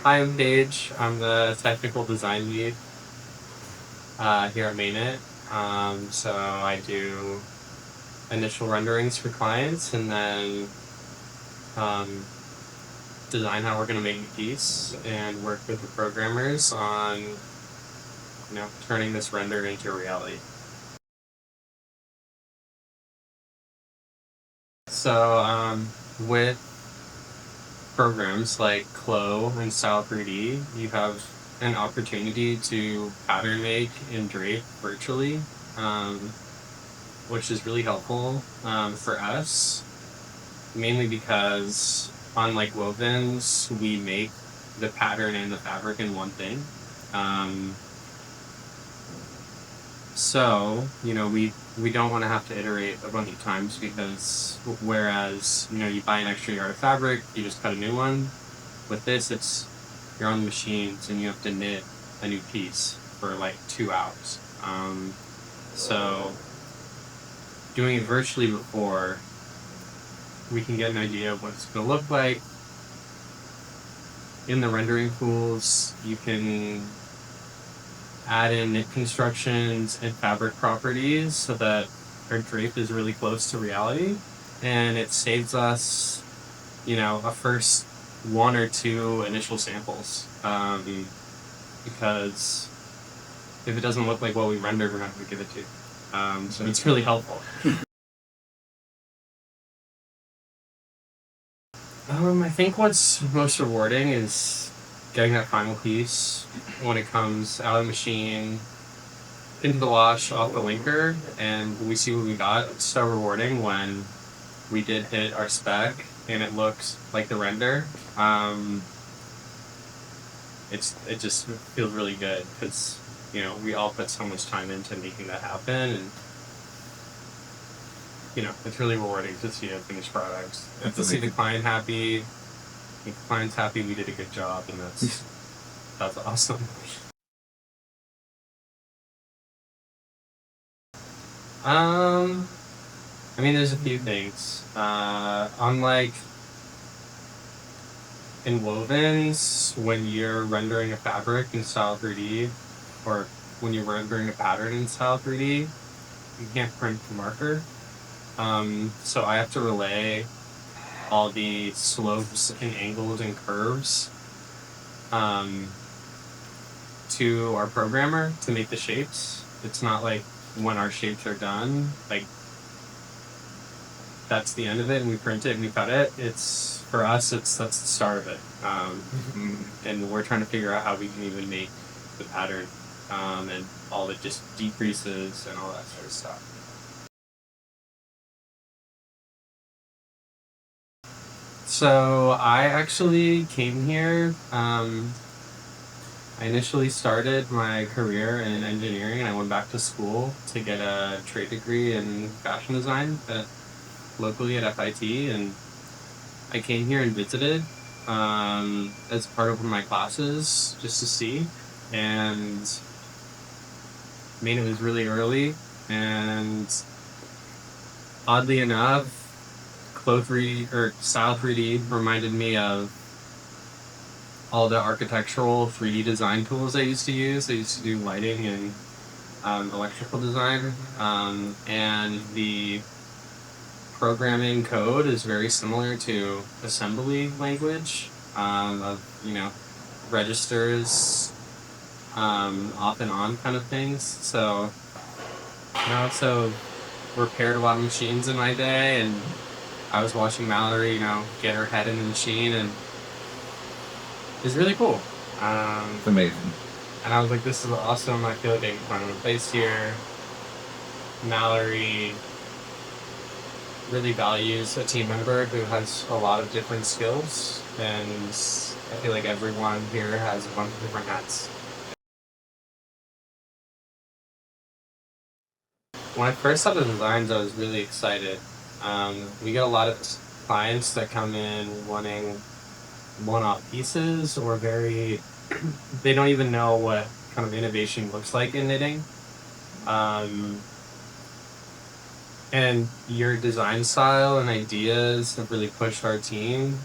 Hi, I'm Paige. I'm the technical design lead here at MAEKNIT. So I do initial renderings for clients and then design how we're going to make the piece and work with the programmers on turning this render into reality. So with programs like Clo and Style3D, you have an opportunity to pattern make and drape virtually, which is really helpful for us, mainly because unlike wovens, we make the pattern and the fabric in one thing. So we don't want to have to iterate a bunch of times, because whereas you buy an extra yard of fabric, you just cut a new one. With this, you're on the machines and you have to knit a new piece for like 2 hours. So doing it virtually before, we can get an idea of what it's going to look like. In the rendering tools, you can add in knit constructions and fabric properties so that our drape is really close to reality, and it saves us a first 1 or 2 initial samples, because if it doesn't look like what we rendered, we're not going to give it to you. So it's really helpful. I think what's most rewarding is getting that final piece when it comes out of the machine, into the wash, off the linker, and we see what we got. It's so rewarding when we did hit our spec and it looks like the render. It just feels really good because we all put so much time into making that happen, and it's really rewarding to see a finished product. And to see the client happy, if the client's happy, we did a good job, and that's awesome. I mean, there's a few things. Unlike in wovens, when you're rendering a fabric in Style3D, or when you're rendering a pattern in Style3D, you can't print the marker. So I have to relay all the slopes and angles and curves to our programmer to make the shapes. It's not like when our shapes are done, like that's the end of it and we print it and we cut it. It's, for us, that's the start of it. And we're trying to figure out how we can even make the pattern and all the just decreases and all that sort of stuff. So I actually came here, I initially started my career in engineering, and I went back to school to get a trade degree in fashion design locally at FIT, and I came here and visited as part of one of my classes just to see, and I mean, it was really early, and oddly enough, Style3D reminded me of all the architectural 3D design tools I used to use. I used to do lighting and electrical design, and the programming code is very similar to assembly language of registers, off and on kind of things. So I also repaired a lot of machines in my day, and I was watching Mallory get her head in the machine, and it's really cool. It's amazing. And I was like, this is awesome. I feel like I can find a place here. Mallory really values a team member who has a lot of different skills, and I feel like everyone here has a bunch of different hats. When I first saw the designs, I was really excited. We get a lot of clients that come in wanting one-off pieces, or they don't even know what kind of innovation looks like in knitting. And your design style and ideas have really pushed our team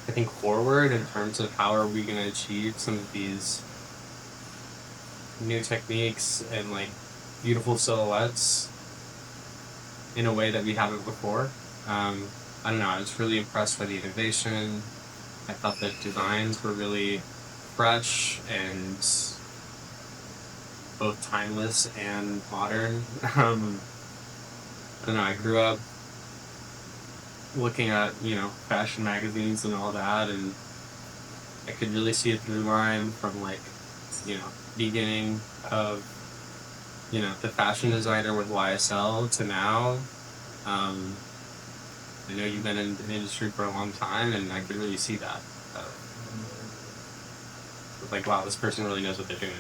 I think, forward in terms of how are we going to achieve some of these new techniques and like beautiful silhouettes in a way that we haven't before. I don't know, I was really impressed by the innovation. I thought the designs were really fresh and both timeless and modern. I don't know, I grew up looking at, fashion magazines and all that, and I could really see a through line from like, beginning of, the fashion designer with YSL to now. I know you've been in the industry for a long time, and I could really see that. Like, wow, this person really knows what they're doing.